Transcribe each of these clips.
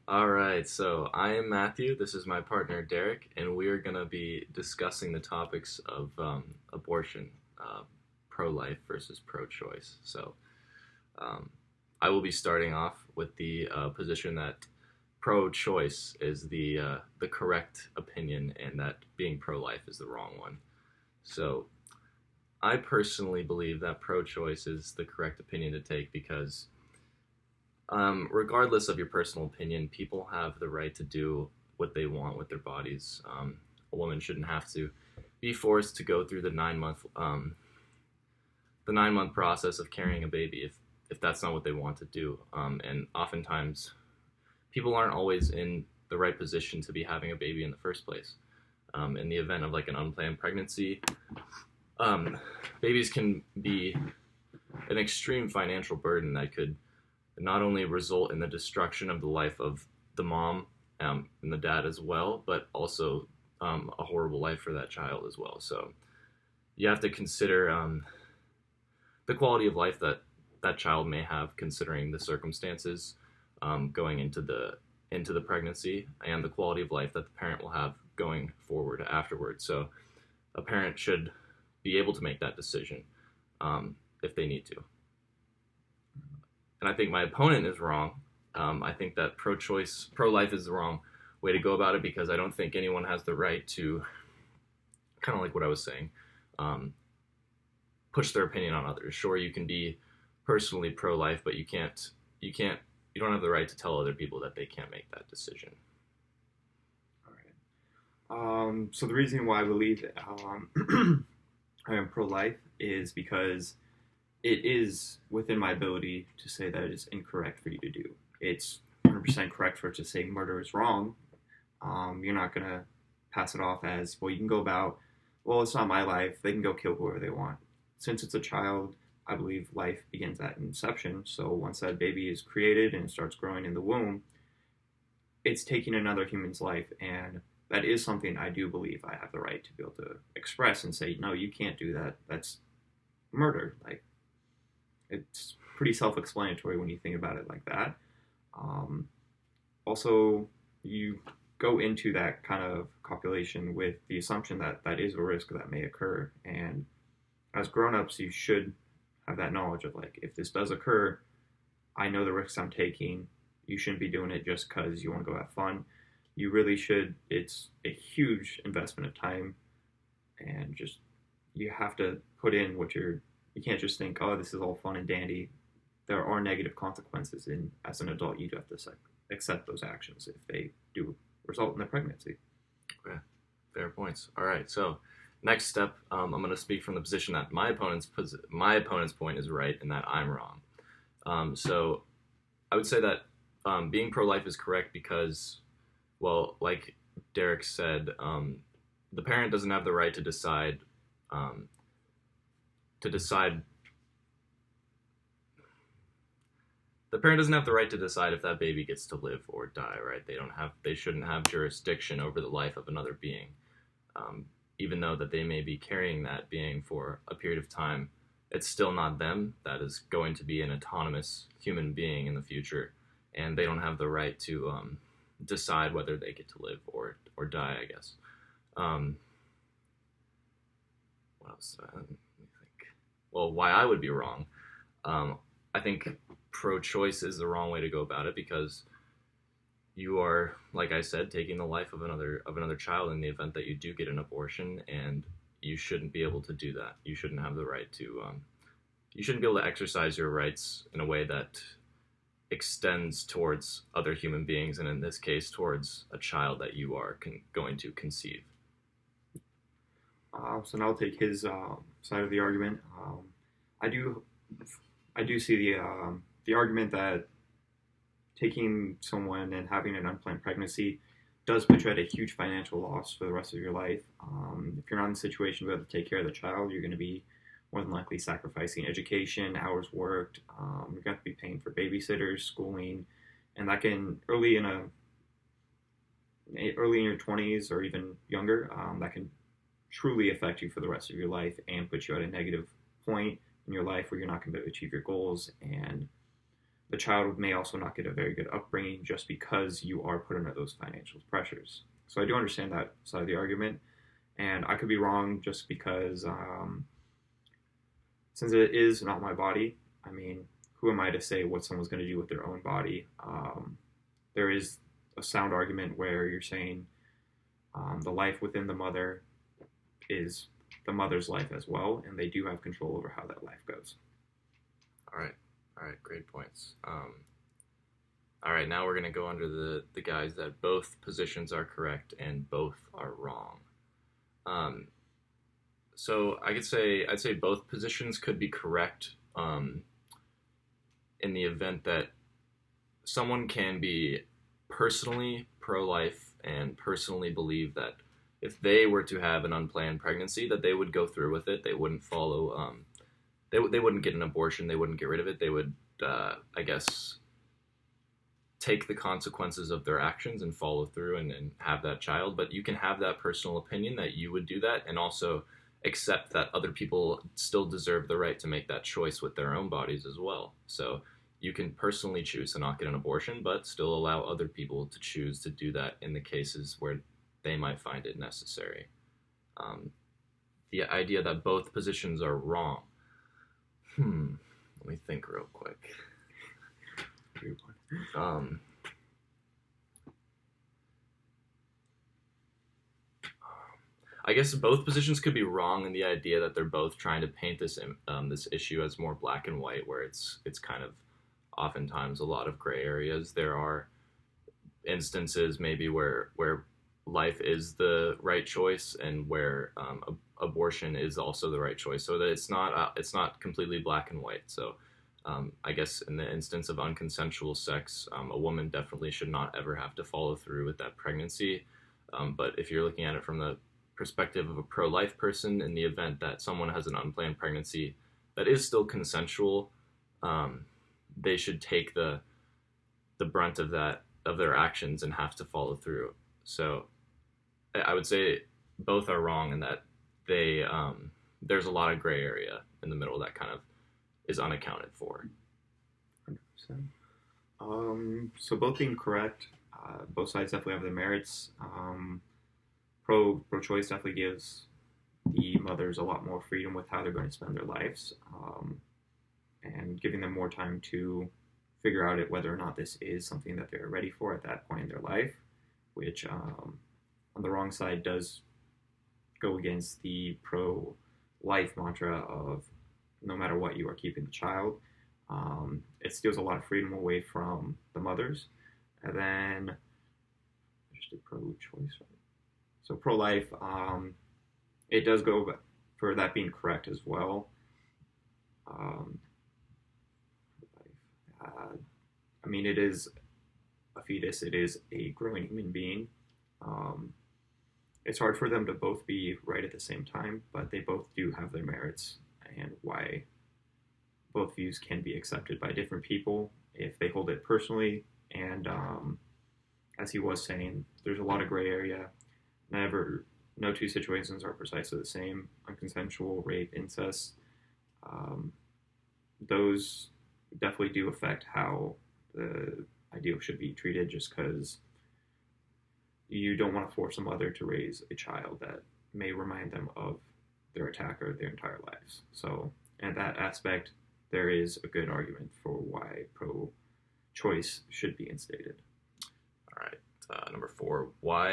All right, so I am Matthew. This is my partner Derek, and we are going to be discussing the topics of abortion, pro-life versus pro-choice. Um, I will be starting off with the position that pro-choice is the correct opinion, and that being pro-life is the wrong one. So I personally believe that pro-choice is the correct opinion to take because regardless of your personal opinion, people have the right to do what they want with their bodies. A woman shouldn't have to be forced to go through the 9 month process of carrying a baby if that's not what they want to do. And oftentimes, people aren't always in the right position to be having a baby in the first place. In the event of like an unplanned pregnancy, um, babies can be an extreme financial burden that could not only result in the destruction of the life of the mom and the dad as well, but also a horrible life for that child as well. So you have to consider the quality of life that that child may have, considering the circumstances going into the pregnancy, and the quality of life that the parent will have going forward afterwards. So a parent should be able to make that decision if they need to. And I think my opponent is wrong. I think that pro-life is the wrong way to go about it because I don't think anyone has the right to, kind of like what I was saying, um, push their opinion on others. Sure, you can be personally pro-life, but you don't have the right to tell other people that they can't make that decision. All right. So the reason why I believe that, I am pro-life is because it is within my ability to say that it is incorrect for you to do. It's 100% correct for it to say murder is wrong. You're not going to pass it off as, well, you can go about, well, it's not my life. They can go kill whoever they want. Since it's a child, I believe life begins at inception. So once that baby is created and starts growing in the womb, it's taking another human's life. And that is something I do believe I have the right to be able to express and say, no, you can't do that. That's murder. Like, it's pretty self-explanatory when you think about it like that. Um, Also, you go into that kind of copulation with the assumption that that is a risk that may occur. And as grown-ups, you should have that knowledge of, like, if this does occur, I know the risks I'm taking. You shouldn't be doing it just because you want to go have fun. You really should. It's a huge investment of time, and just you have to put in what you can't just think, oh, this is all fun and dandy. There are negative consequences, and as an adult, you do have to accept those actions if they do result in a pregnancy. Okay, fair points. All right, so next step, I'm going to speak from the position that my opponent's point is right and that I'm wrong. So I would say that being pro-life is correct because, well, like Derek said, the parent doesn't have the right to decide um, to decide the parent doesn't have the right to decide if that baby gets to live or die, right? They shouldn't have jurisdiction over the life of another being. Even though that they may be carrying that being for a period of time, it's still not them. That is going to be an autonomous human being in the future, and they don't have the right to decide whether they get to live or die, I guess. Um, what else? Let me think. Well, why I would be wrong. I think pro-choice is the wrong way to go about it because you are, like I said, taking the life of another child in the event that you do get an abortion, and you shouldn't be able to do that. You shouldn't have the right to. You shouldn't be able to exercise your rights in a way that extends towards other human beings, and in this case, towards a child that you are going to conceive. So now I'll take his side of the argument. I do, I do see the argument that taking someone and having an unplanned pregnancy does put you at a huge financial loss for the rest of your life. If you're not in the situation to be able to take care of the child, you're going to be more than likely sacrificing education, hours worked. You're going to be paying for babysitters, schooling, and that can early in your 20s or even younger. That can truly affect you for the rest of your life and put you at a negative point in your life where you're not going to achieve your goals. And the child may also not get a very good upbringing just because you are put under those financial pressures. So I do understand that side of the argument, and I could be wrong just because since it is not my body, I mean, who am I to say what someone's going to do with their own body? There is a sound argument where you're saying the life within the mother is the mother's life as well, and they do have control over how that life goes. All right, great points. All right, now we're gonna go under the guise that both positions are correct and both are wrong. So I'd say both positions could be correct in the event that someone can be personally pro-life and personally believe that if they were to have an unplanned pregnancy, that they would go through with it. They wouldn't follow. They wouldn't get an abortion. They wouldn't get rid of it. They would, I guess, take the consequences of their actions and follow through and have that child. But you can have that personal opinion that you would do that, and also accept that other people still deserve the right to make that choice with their own bodies as well. So you can personally choose to not get an abortion, but still allow other people to choose to do that in the cases where they might find it necessary. The idea that both positions are wrong. Let me think real quick. I guess both positions could be wrong in the idea that they're both trying to paint this issue as more black and white, where it's kind of oftentimes a lot of gray areas. There are instances maybe where life is the right choice and where abortion is also the right choice, so that it's not completely black and white. So I guess in the instance of unconsensual sex, a woman definitely should not ever have to follow through with that pregnancy. But if you're looking at it from the perspective of a pro-life person, in the event that someone has an unplanned pregnancy that is still consensual, they should take the brunt of their actions and have to follow through. So I would say both are wrong in that there's a lot of gray area in the middle that kind of is unaccounted for. 100%. So both being correct, both sides definitely have their merits. Pro-choice definitely gives the mothers a lot more freedom with how they're going to spend their lives, and giving them more time to figure out whether or not this is something that they're ready for at that point in their life, which on the wrong side does go against the pro-life mantra of no matter what, you are keeping the child. It steals a lot of freedom away from the mothers. And then I just did pro-choice, right? So pro-life, it does go for that being correct as well. I mean, it is a fetus. It is a growing human being. It's hard for them to both be right at the same time, but they both do have their merits, and why both views can be accepted by different people if they hold it personally. And as he was saying, there's a lot of gray area. No two situations are precisely the same. Unconsensual, rape, incest, those definitely do affect how the ideal should be treated, just because you don't want to force a mother to raise a child that may remind them of their attacker their entire lives. So in that aspect, there is a good argument for why pro-choice should be instated. All right, number 4, why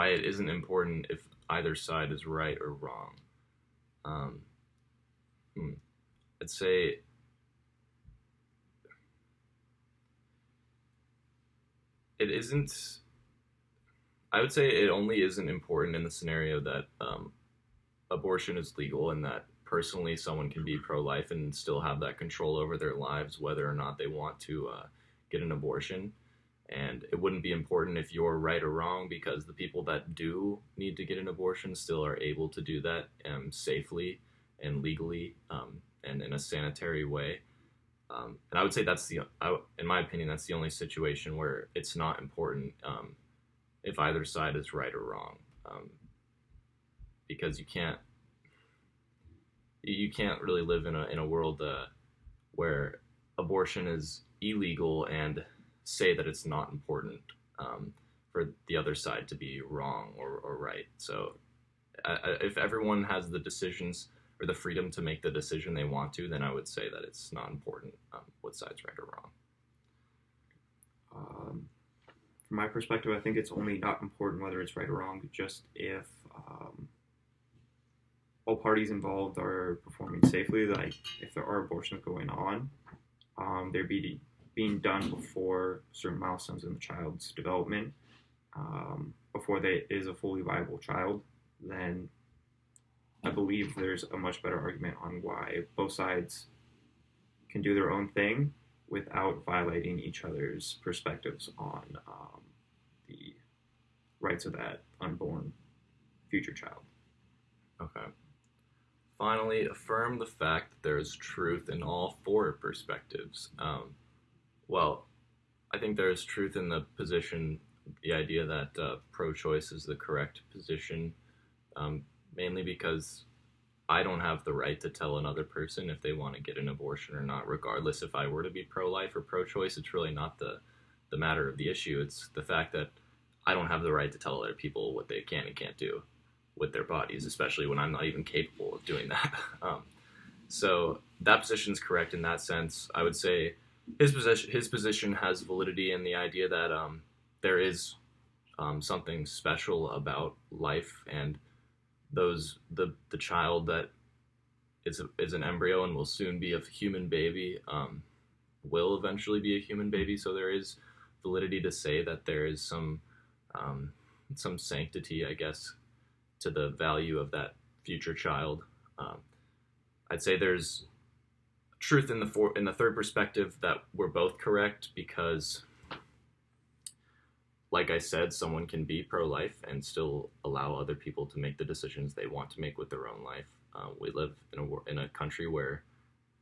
it isn't important if either side is right or wrong. I'd say it isn't. I would say it only isn't important in the scenario that abortion is legal, and that personally someone can be pro-life and still have that control over their lives, whether or not they want to get an abortion. And it wouldn't be important if you're right or wrong, because the people that do need to get an abortion still are able to do that safely and legally, and in a sanitary way. And I would say in my opinion, that's the only situation where it's not important if either side is right or wrong, because you can't really live in a world where abortion is illegal and say that it's not important for the other side to be wrong or right. So if everyone has the decisions or the freedom to make the decision they want to, then I would say that it's not important what side's right or wrong. From my perspective, I think it's only not important whether it's right or wrong, just if all parties involved are performing safely. Like if there are abortions going on, they're being done before certain milestones in the child's development, before they is a fully viable child, then I believe there's a much better argument on why both sides can do their own thing without violating each other's perspectives on the rights of that unborn future child. Okay. Finally, affirm the fact that there is truth in all four perspectives. Well, I think there is truth in the position, the idea that pro-choice is the correct position, mainly because I don't have the right to tell another person if they want to get an abortion or not, regardless if I were to be pro-life or pro-choice. It's really not the matter of the issue. It's the fact that I don't have the right to tell other people what they can and can't do with their bodies, especially when I'm not even capable of doing that. So that position is correct in that sense. I would say his position has validity in the idea that there is something special about life, and the child that is an embryo and will soon be a human baby will eventually be a human baby. So there is validity to say that there is some sanctity, I guess, to the value of that future child. I'd say there's truth in the third perspective that we're both correct, because like I said, someone can be pro-life and still allow other people to make the decisions they want to make with their own life. We live in a country where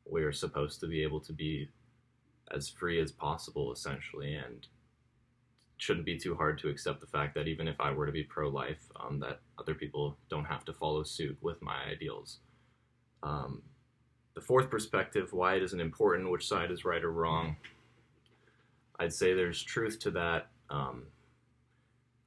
we're supposed to be able to be as free as possible, essentially, and shouldn't be too hard to accept the fact that even if I were to be pro-life, that other people don't have to follow suit with my ideals. The fourth perspective, why it isn't important, which side is right or wrong, I'd say there's truth to that.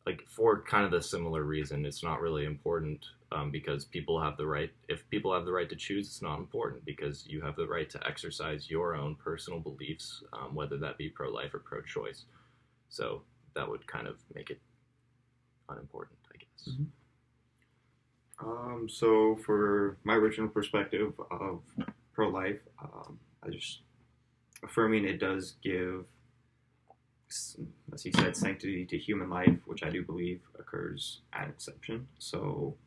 Like for kind of the similar reason, it's not really important because people have the right. If people have the right to choose, it's not important because you have the right to exercise your own personal beliefs, whether that be pro-life or pro-choice. So that would kind of make it unimportant, I guess. Mm-hmm. So for my original perspective of pro-life, I just affirming it does give, as he said, sanctity to human life, which I do believe occurs at inception. So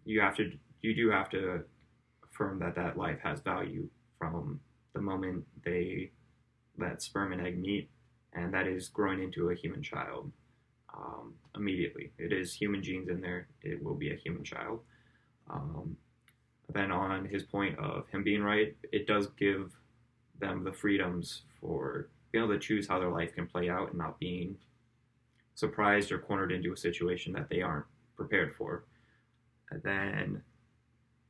you do have to affirm that life has value from the moment that sperm and egg meet, and that is growing into a human child immediately. It is human genes in there. It will be a human child. Then on his point of him being right, it does give them the freedoms for being able to choose how their life can play out and not being surprised or cornered into a situation that they aren't prepared for. And then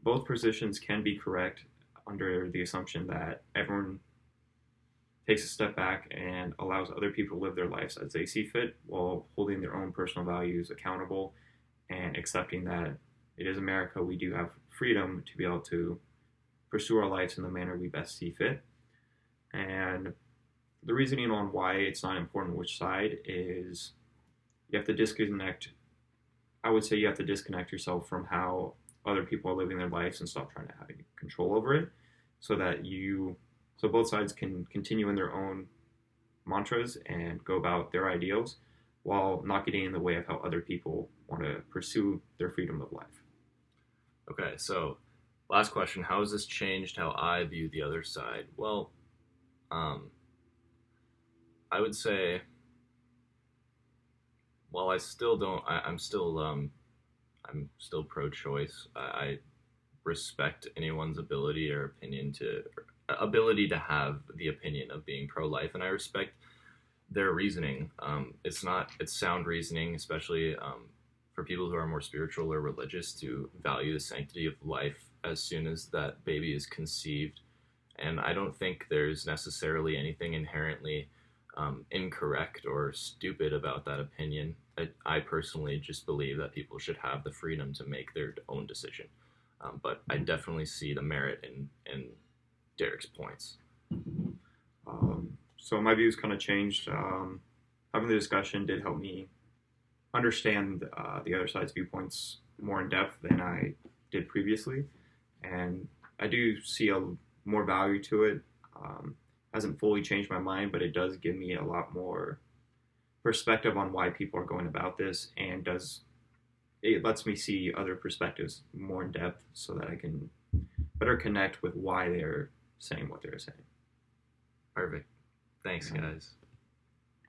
both positions can be correct under the assumption that everyone takes a step back and allows other people to live their lives as they see fit while holding their own personal values accountable and accepting that it is America. We do have freedom to be able to pursue our lives in the manner we best see fit. And the reasoning on why it's not important which side is you have to disconnect. I would say you have to disconnect yourself from how other people are living their lives and stop trying to have any control over it, so both sides can continue in their own mantras and go about their ideals while not getting in the way of how other people want to pursue their freedom of life. Okay, so last question. How has this changed how I view the other side? Well, I would say, while I still don't, I'm still pro-choice. I respect anyone's ability or ability to have the opinion of being pro-life, and I respect their reasoning. It's sound reasoning, especially for people who are more spiritual or religious, to value the sanctity of life as soon as that baby is conceived, And I don't think there's necessarily anything inherently incorrect or stupid about that opinion. I personally just believe that people should have the freedom to make their own decision. But I definitely see the merit in Derek's points. So my views kind of changed. Having the discussion did help me understand the other side's viewpoints more in depth than I did previously, and I do see a more value to it. Hasn't fully changed my mind, but it does give me a lot more perspective on why people are going about this, and it lets me see other perspectives more in depth so that I can better connect with why they're saying what they're saying. Perfect. Thanks, guys.